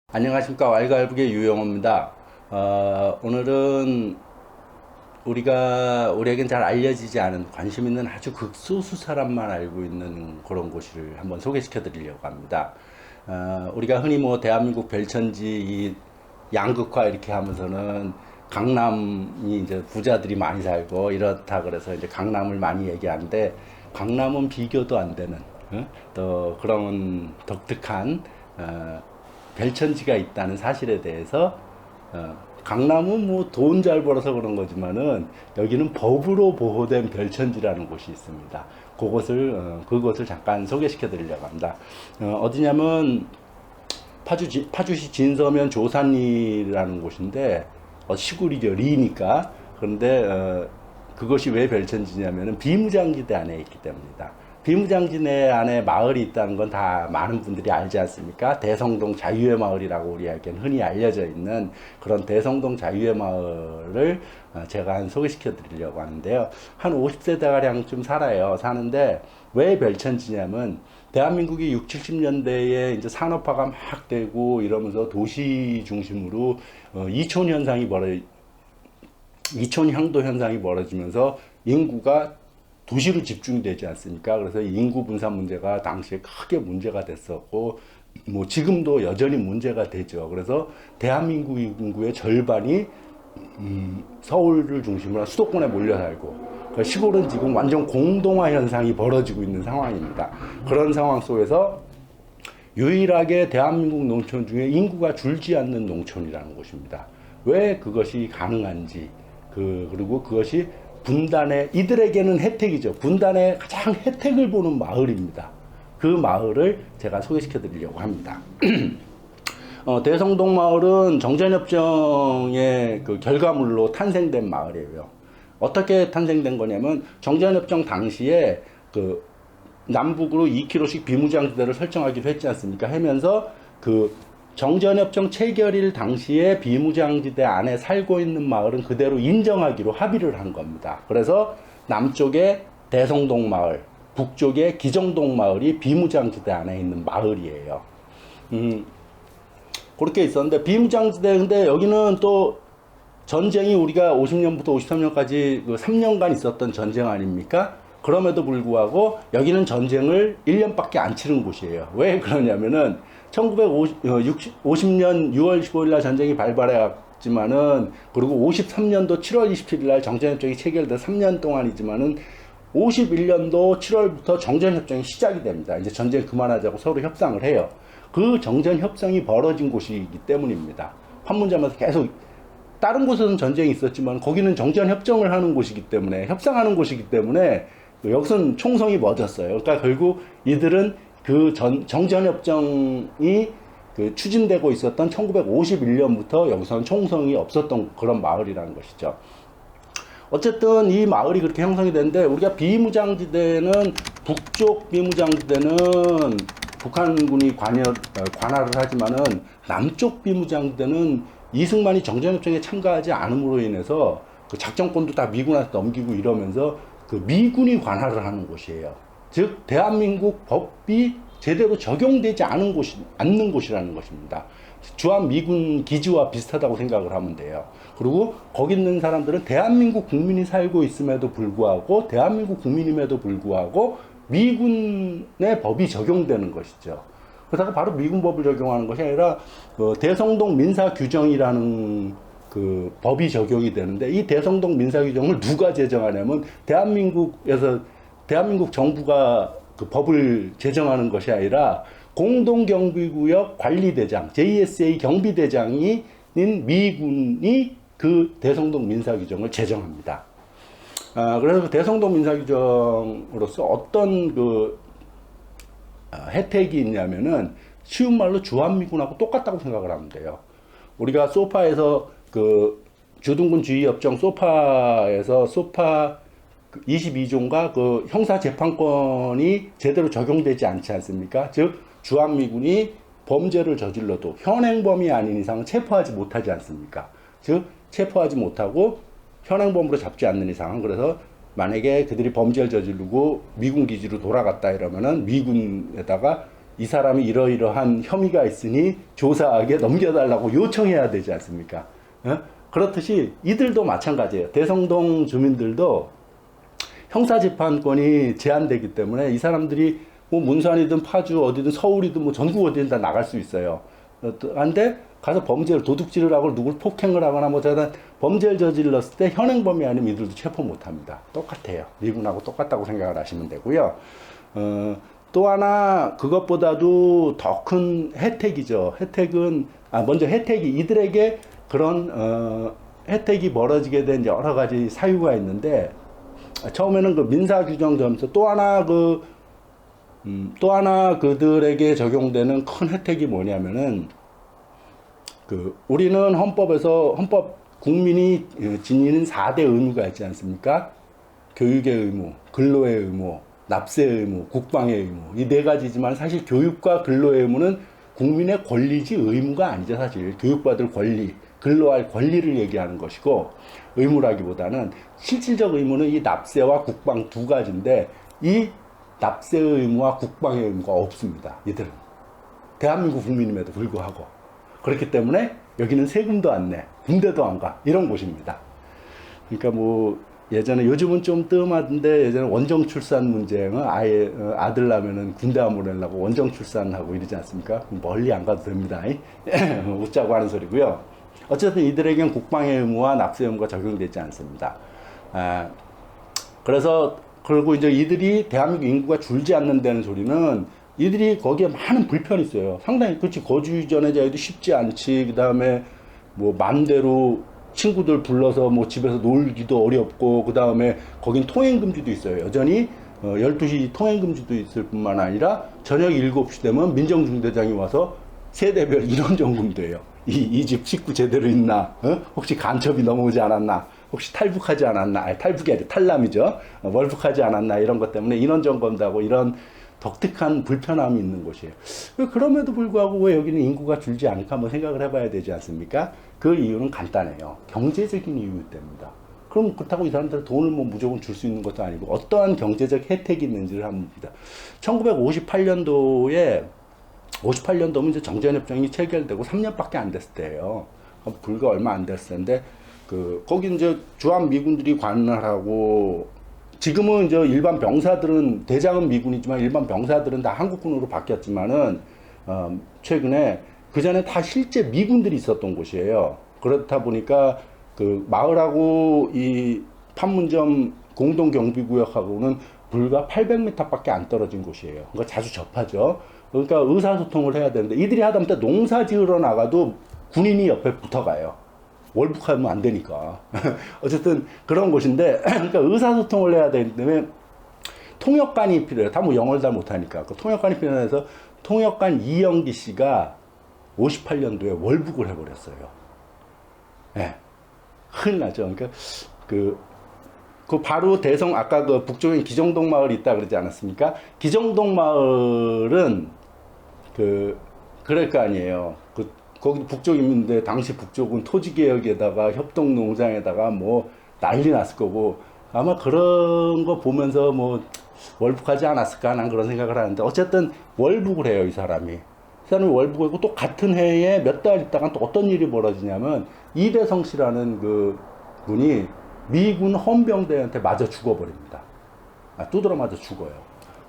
안녕하십니까. 왈가왈부의 유영호입니다. 오늘은 우리에겐 잘 알려지지 않은 관심 있는 아주 극소수 사람만 알고 있는 그런 곳을 한번 소개시켜 드리려고 합니다. 우리가 흔히 뭐 대한민국 별천지 이 양극화 이렇게 하면서는 강남이 이제 부자들이 많이 살고 이렇다 그래서 이제 강남을 많이 얘기하는데, 강남은 비교도 안 되는 또 그런 독특한 별천지가 있다는 사실에 대해서, 강남은 뭐 돈 잘 벌어서 그런 거지만은 여기는 법으로 보호된 별천지라는 곳이 있습니다. 그곳을 잠깐 소개시켜 드리려고 합니다. 어디냐면 파주시 진서면 조산리라는 곳인데, 시골이죠. 리니까. 그런데 그것이 왜 별천지냐면은 비무장지대 안에 있기 때문이다. 비무장지대 안에 마을이 있다는 건 다 많은 분들이 알지 않습니까? 대성동 자유의 마을이라고 우리에겐 흔히 알려져 있는 그런 대성동 자유의 마을을 제가 소개시켜 드리려고 하는데요. 한 50세대가량쯤 살아요. 사는데 왜 별천지냐면, 대한민국이 6, 70년대에 이제 산업화가 막 되고 이러면서 도시 중심으로 이촌향도 현상이 벌어지면서 인구가 도시로 집중되지 않습니까? 그래서 인구 분산 문제가 당시에 크게 문제가 됐었고, 뭐 지금도 여전히 문제가 되죠. 그래서 대한민국 인구의 절반이 서울을 중심으로 수도권에 몰려 살고, 그러니까 시골은 지금 완전 공동화 현상이 벌어지고 있는 상황입니다. 그런 상황 속에서 유일하게 대한민국 농촌 중에 인구가 줄지 않는 농촌이라는 곳입니다. 왜 그것이 가능한지, 그리고 그것이 이들에게는 혜택이죠. 분단의 가장 혜택을 보는 마을입니다. 그 마을을 제가 소개시켜 드리려고 합니다. 대성동 마을은 정전협정의 그 결과물로 탄생된 마을이에요. 어떻게 탄생된 거냐면, 정전협정 당시에 그 남북으로 2km씩 비무장지대를 설정하기로 했지 않습니까? 하면서 그 정전협정 체결일 당시에 비무장지대 안에 살고 있는 마을은 그대로 인정하기로 합의를 한 겁니다. 그래서 남쪽에 대성동 마을, 북쪽에 기정동 마을이 비무장지대 안에 있는 마을이에요. 그렇게 있었는데, 비무장지대, 근데 여기는 또 전쟁이 우리가 50년부터 53년까지 그 3년간 있었던 전쟁 아닙니까? 그럼에도 불구하고 여기는 전쟁을 1년밖에 안 치른 곳이에요. 왜 그러냐면은 1950년 6월 15일 날 전쟁이 발발했지만은, 그리고 53년도 7월 27일 날 정전협정이 체결돼 3년 동안이지만은 51년도 7월부터 정전협정이 시작이 됩니다. 이제 전쟁 그만하자고 서로 협상을 해요. 그 정전협상이 벌어진 곳이기 때문입니다. 판문점에서 계속, 다른 곳에서는 전쟁이 있었지만 거기는 정전협정을 하는 곳이기 때문에, 협상하는 곳이기 때문에 여기서는 총성이 멎었어요. 그러니까 결국 이들은 그 정전협정이 추진되고 있었던 1951년부터 여기서는 총성이 없었던 그런 마을이라는 것이죠. 어쨌든 이 마을이 그렇게 형성이 됐는데, 우리가 비무장지대는, 북쪽 비무장지대는 북한군이 관할을 하지만은, 남쪽 비무장지대는 이승만이 정전협정에 참가하지 않음으로 인해서 그 작전권도 다 미군한테 넘기고 이러면서 그 미군이 관할을 하는 곳이에요. 즉 대한민국 법이 제대로 적용되지 않는 곳이라는 것입니다. 주한 미군 기지와 비슷하다고 생각을 하면 돼요. 그리고 거기 있는 사람들은 대한민국 국민이 살고 있음에도 불구하고, 대한민국 국민임에도 불구하고 미군의 법이 적용되는 것이죠. 그래서 바로 미군 법을 적용하는 것이 아니라 대성동 민사규정이라는 그 법이 적용이 되는데, 이 대성동 민사규정을 누가 제정하냐면, 대한민국 정부가 그 법을 제정하는 것이 아니라 공동경비구역 관리대장, JSA 경비대장인 미군이 그 대성동 민사규정을 제정합니다. 그래서 대성동 민사규정으로서 어떤 혜택이 있냐면은, 쉬운 말로 주한미군하고 똑같다고 생각을 하면 돼요. 우리가 소파에서 주둔군 주의협정 소파 22조인가 그 형사재판권이 제대로 적용되지 않지 않습니까? 즉 주한미군이 범죄를 저질러도 현행범이 아닌 이상은 체포하지 못하지 않습니까? 즉 체포하지 못하고 현행범으로 잡지 않는 이상은, 그래서 만약에 그들이 범죄를 저지르고 미군 기지로 돌아갔다 이러면은 미군에다가 이 사람이 이러이러한 혐의가 있으니 조사하게 넘겨달라고 요청해야 되지 않습니까? 어? 그렇듯이 이들도 마찬가지예요. 대성동 주민들도 형사재판권이 제한되기 때문에 이 사람들이 뭐 문산이든 파주 어디든 서울이든 뭐 전국 어디든 다 나갈 수 있어요. 한데 가서 범죄를 도둑질을 하고 누굴 폭행을 하거나 뭐 저런 범죄를 저질렀을 때 현행범이 아니면 이들도 체포 못합니다. 똑같아요. 미군하고 똑같다고 생각을 하시면 되고요. 또 하나 그것보다도 더 큰 혜택이죠. 혜택은 먼저 혜택이 이들에게 그런 혜택이 벌어지게 된 여러 가지 사유가 있는데 처음에는 그 민사 규정 점에서 또 하나 그들에게 적용되는 큰 혜택이 뭐냐면은 우리는 헌법 국민이 지니는 4대 의무가 있지 않습니까? 교육의 의무, 근로의 의무, 납세의 의무, 국방의 의무. 이 네 가지지만 사실 교육과 근로의 의무는 국민의 권리지 의무가 아니죠, 사실. 교육받을 권리, 근로할 권리를 얘기하는 것이고, 의무라기보다는 실질적 의무는 이 납세와 국방 두 가지인데, 이 납세의 의무와 국방의 의무가 없습니다, 이들은. 대한민국 국민임에도 불구하고. 그렇기 때문에 여기는 세금도 안 내, 군대도 안 가, 이런 곳입니다. 그러니까 뭐, 예전에 요즘은 좀 뜸하던데 예전에 원정 출산 문제는 아예 아들 낳으면은 군대 안 보내려고 원정 출산하고 이러지 않습니까? 멀리 안 가도 됩니다. 웃자고 하는 소리고요. 어쨌든 이들에겐 국방의 의무와 납세 의무가 적용되지 않습니다. 그래서 그리고 이제 이들이 대한민국 인구가 줄지 않는다는 소리는 이들이 거기에 많은 불편이 있어요. 상당히 그렇지 거주 이전에 자기도 쉽지 않지. 그다음에 뭐 맘대로 친구들 불러서 뭐 집에서 놀기도 어렵고 그 다음에 거긴 통행금지도 있어요. 여전히 12시 통행금지도 있을 뿐만 아니라 저녁 7시 되면 민정중대장이 와서 세대별 인원점검도 해요. 이 집 식구 제대로 있나? 혹시 간첩이 넘어오지 않았나? 혹시 탈북하지 않았나? 아니, 탈북이 아니라 탈남이죠. 월북하지 않았나? 이런 것 때문에 인원점검도 하고 이런 독특한 불편함이 있는 곳이에요. 그럼에도 불구하고 왜 여기는 인구가 줄지 않을까 한번 생각을 해봐야 되지 않습니까? 그 이유는 간단해요. 경제적인 이유 때문이다. 그럼 그렇다고 이 사람들 돈을 뭐 무조건 줄 수 있는 것도 아니고 어떠한 경제적 혜택이 있는지를 한번 봅니다. 1958년도면 이제 정전협정이 체결되고 3년밖에 안 됐을 때예요. 불과 얼마 안 됐을 텐데 거기 이제 주한 미군들이 관할하고 지금은 이제 일반 병사들은 대장은 미군이지만 일반 병사들은 다 한국군으로 바뀌었지만은 최근에 그 전에 다 실제 미군들이 있었던 곳이에요. 그렇다 보니까 그 마을하고 이 판문점 공동경비구역하고는 불과 800m밖에 안 떨어진 곳이에요. 그러니까 자주 접하죠. 그러니까 의사소통을 해야 되는데 이들이 하다못해 농사 지으러 나가도 군인이 옆에 붙어가요. 월북하면 안 되니까. 어쨌든 그런 곳인데, 그러니까 의사소통을 해야 되기 때문에 통역관이 필요해요. 다 뭐 영어를 잘 못하니까. 그 통역관이 필요해서 통역관 이영기 씨가 58년도에 월북을 해버렸어요. 예. 네. 큰일 나죠. 그러니까 그 바로 아까 그 북쪽에 기정동 마을이 있다 그러지 않았습니까? 기정동 마을은 그럴 거 아니에요. 거기 북쪽인데 당시 북쪽은 토지개혁에다가 협동농장에다가 뭐 난리 났을 거고 아마 그런 거 보면서 뭐 월북하지 않았을까 난 그런 생각을 하는데 어쨌든 월북을 해요 이 사람이 월북하고 또 같은 해에 몇 달 있다가 또 어떤 일이 벌어지냐면 이대성 씨라는 그 분이 미군 헌병대한테 맞아 죽어버립니다. 두드러 맞아 죽어요.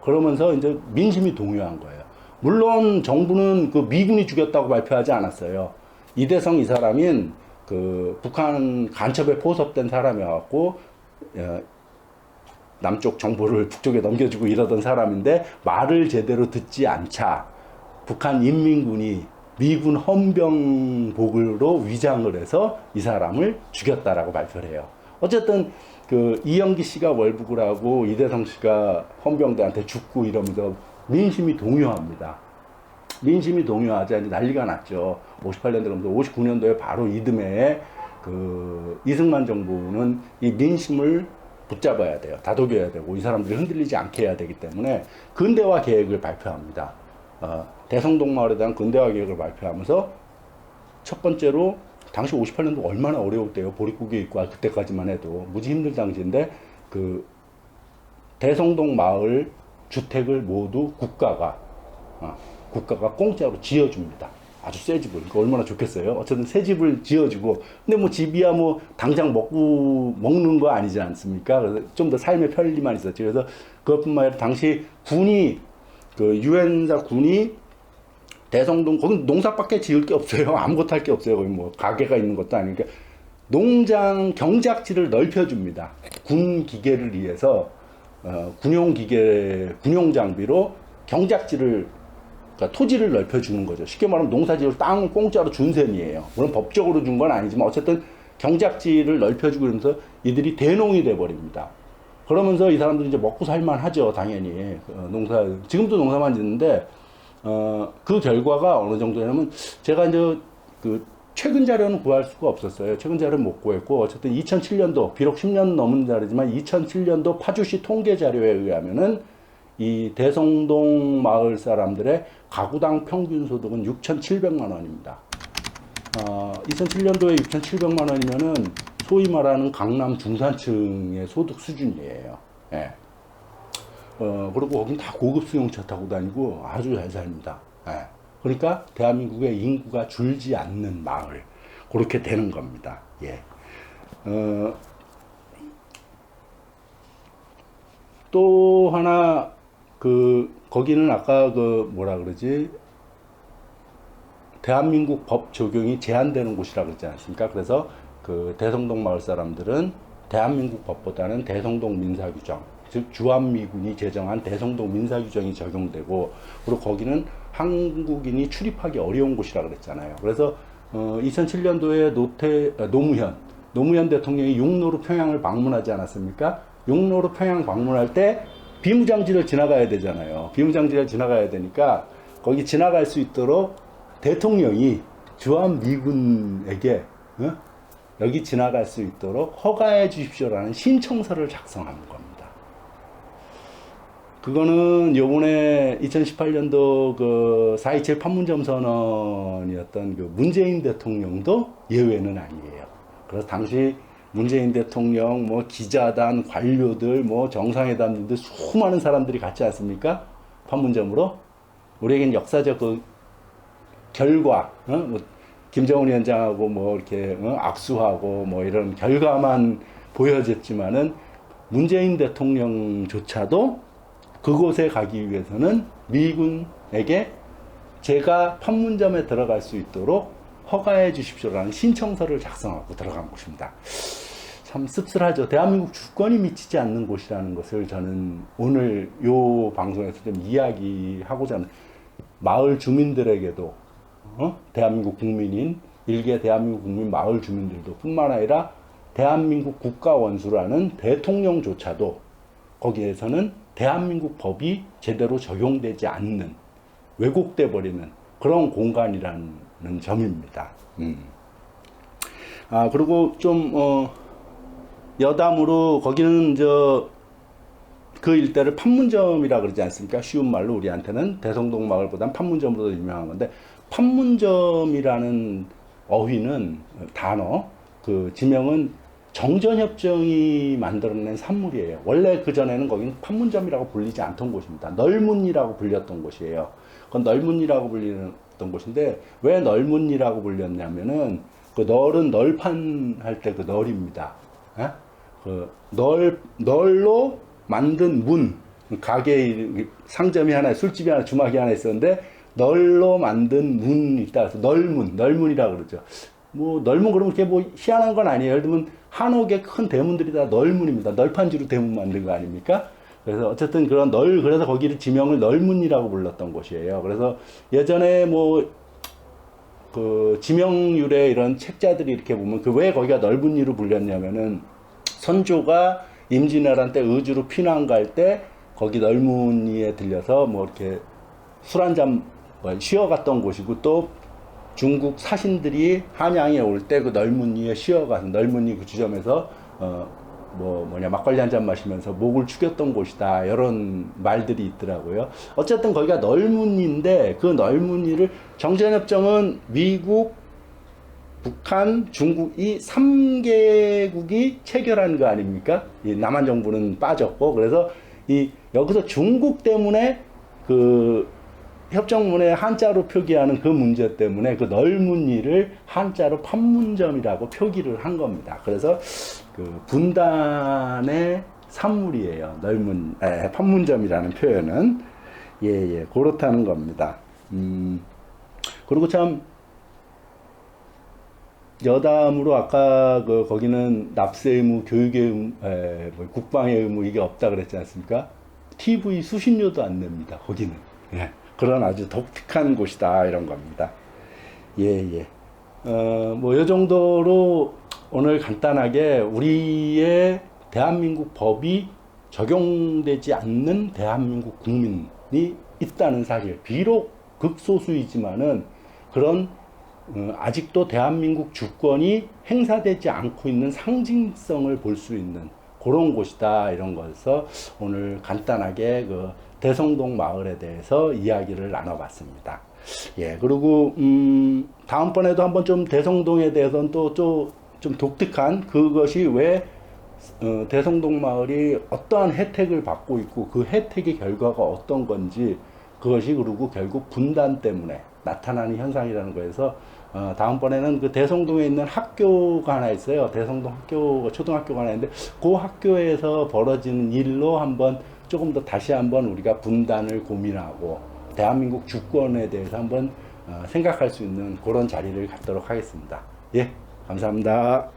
그러면서 이제 민심이 동요한 거예요. 물론 정부는 그 미군이 죽였다고 발표하지 않았어요. 이대성 이 사람인 그 북한 간첩에 포섭된 사람이었고 남쪽 정보를 북쪽에 넘겨주고 이러던 사람인데 말을 제대로 듣지 않자 북한 인민군이 미군 헌병복으로 위장을 해서 이 사람을 죽였다라고 발표를 해요. 어쨌든 그 이영기 씨가 월북을 하고 이대성 씨가 헌병대한테 죽고 이러면서 민심이 동요합니다. 민심이 동요하자 이제 난리가 났죠. 58년도 그러면서 59년도에 바로 이듬해에 그 이승만 정부는 이 민심을 붙잡아야 돼요. 다독여야 되고 이 사람들이 흔들리지 않게 해야 되기 때문에 근대화 계획을 발표합니다. 대성동 마을에 대한 근대화 계획을 발표하면서 첫 번째로 당시 58년도 얼마나 어려울 때요. 보릿고개 있고 그때까지만 해도 무지 힘들 당시인데 그 대성동 마을 주택을 모두 국가가 국가가 공짜로 지어줍니다. 아주 새 집을. 그러니까 얼마나 좋겠어요. 어쨌든 새 집을 지어주고, 근데 뭐 집이야 뭐 당장 먹는 거 아니지 않습니까? 그래서 좀 더 삶의 편리만 있었지. 그래서 그것뿐만 아니라 당시 군이, 그 유엔사 군이 대성동, 거기 농사밖에 지을 게 없어요. 아무것도 할 게 없어요. 거기 뭐 가게가 있는 것도 아니니까. 농장 경작지를 넓혀줍니다. 군 기계를 위해서, 군용 장비로 경작지를, 그러니까 토지를 넓혀주는 거죠. 쉽게 말하면 농사지을 땅을 공짜로 준 셈이에요. 물론 법적으로 준 건 아니지만 어쨌든 경작지를 넓혀주고 그러면서 이들이 대농이 돼버립니다. 그러면서 이 사람들이 이제 먹고 살만 하죠, 당연히. 지금도 농사만 짓는데, 그 결과가 어느 정도냐면, 제가 이제 그 최근 자료는 구할 수가 없었어요. 최근 자료는 못 구했고, 어쨌든 2007년도, 비록 10년 넘은 자료지만 2007년도 파주시 통계 자료에 의하면은 이 대성동 마을 사람들의 가구당 평균 소득은 6,700만 원입니다. 2007년도에 6,700만 원이면은 소위 말하는 강남 중산층의 소득 수준이에요. 예. 그리고 거긴 다 고급 수용차 타고 다니고 아주 잘 삽니다. 예. 그러니까 대한민국의 인구가 줄지 않는 마을. 그렇게 되는 겁니다. 예. 또 하나, 거기는 아까 뭐라 그러지? 대한민국 법 적용이 제한되는 곳이라 그러지 않습니까? 그래서 그 대성동 마을 사람들은 대한민국 법보다는 대성동 민사규정, 즉 주한미군이 제정한 대성동 민사규정이 적용되고, 그리고 거기는 한국인이 출입하기 어려운 곳이라 그랬잖아요. 그래서 2007년도에 노무현 대통령이 육로로 평양을 방문하지 않았습니까? 육로로 평양 방문할 때 비무장지를 지나가야 되잖아요. 비무장지를 지나가야 되니까 거기 지나갈 수 있도록 대통령이 주한미군에게 여기 지나갈 수 있도록 허가해 주십시오라는 신청서를 작성하는 겁니다. 그거는 요번에 2018년도 그 4.27 판문점 선언이었던 그 문재인 대통령도 예외는 아니에요. 그래서 당시 문재인 대통령, 뭐 기자단, 관료들, 뭐 정상회담들 수많은 사람들이 갔지 않습니까? 판문점으로. 우리에겐 역사적 그 결과, 뭐 김정은 위원장하고 뭐 이렇게 악수하고 뭐 이런 결과만 보여졌지만은 문재인 대통령조차도 그곳에 가기 위해서는 미군에게 제가 판문점에 들어갈 수 있도록 허가해 주십시오라는 신청서를 작성하고 들어간 곳입니다. 참 씁쓸하죠. 대한민국 주권이 미치지 않는 곳이라는 것을 저는 오늘 요 방송에서 좀 이야기하고자 하는, 마을 주민들에게도 대한민국 국민인 일개 대한민국 국민 마을 주민들도 뿐만 아니라 대한민국 국가원수라는 대통령조차도 거기에서는 대한민국 법이 제대로 적용되지 않는, 왜곡돼 버리는 그런 공간이라는 점입니다. 그리고 좀 여담으로 거기는 그 일대를 판문점이라 그러지 않습니까? 쉬운 말로 우리한테는 대성동 마을보단 판문점으로 더 유명한 건데, 판문점이라는 어휘는 단어, 그 지명은 정전협정이 만들어낸 산물이에요. 원래 그전에는 거기는 판문점이라고 불리지 않던 곳입니다. 널문이라고 불렸던 곳이에요. 그건 널문이라고 불리던 곳인데, 왜 널문이라고 불렸냐면은 그 널은 널판 할 때 그 널입니다. 에? 그 널로 만든 문, 가게 상점이 하나, 술집이 하나, 주막이 하나 있었는데 널로 만든 문이 있다. 그래서 널문이라고 그러죠. 뭐 널문 그러면 그게 뭐 희한한 건 아니에요. 예를 들면 한옥의 큰 대문들이 다 널문입니다. 널판지로 대문 만든 거 아닙니까? 그래서 어쨌든 그래서 거기를 지명을 널문이라고 불렀던 곳이에요. 그래서 예전에 뭐 그 지명률의 이런 책자들이 이렇게 보면 왜 거기가 널문이로 불렸냐면은 선조가 임진왜란 때 의주로 피난 갈 때 거기 널문이에 들려서 뭐 이렇게 술 한잔 쉬어갔던 곳이고, 또 중국 사신들이 한양에 올 때 그 널문이에 쉬어가서 널문이 그 지점에서 막걸리 한잔 마시면서 목을 축였던 곳이다, 이런 말들이 있더라고요. 어쨌든 거기가 널문인데, 그 널문이를 정전협정은 미국, 북한, 중국 이 3개국이 체결한 거 아닙니까? 이 남한 정부는 빠졌고, 그래서 여기서 중국 때문에 그 협정문에 한자로 표기하는 그 문제 때문에 그 넓은이를 한자로 판문점이라고 표기를 한 겁니다. 그래서 그 분단의 산물이에요. 판문점이라는 표현은. 예, 그렇다는 겁니다. 그리고 참, 여담으로 아까 거기는 납세 의무, 교육의 의무, 국방의 의무 이게 없다 그랬지 않습니까? TV 수신료도 안 냅니다. 거기는. 예. 그런 아주 독특한 곳이다 이런 겁니다. 예. 뭐 이 정도로 오늘 간단하게 우리의 대한민국 법이 적용되지 않는 대한민국 국민이 있다는 사실. 비록 극소수이지만은 그런 아직도 대한민국 주권이 행사되지 않고 있는 상징성을 볼 수 있는 그런 곳이다 이런 거에서 오늘 간단하게 그 대성동 마을에 대해서 이야기를 나눠봤습니다. 예, 그리고 다음번에도 한번 좀 대성동에 대해서는 또 좀 독특한 그것이 왜 대성동 마을이 어떠한 혜택을 받고 있고 그 혜택의 결과가 어떤 건지 그것이 그리고 결국 분단 때문에 나타나는 현상이라는 거에서 다음번에는 그 대성동에 있는 학교가 하나 있어요. 대성동 학교, 초등학교가 하나 있는데 그 학교에서 벌어지는 일로 한번 조금 더 다시 한번 우리가 분단을 고민하고 대한민국 주권에 대해서 한번 생각할 수 있는 그런 자리를 갖도록 하겠습니다. 예, 감사합니다.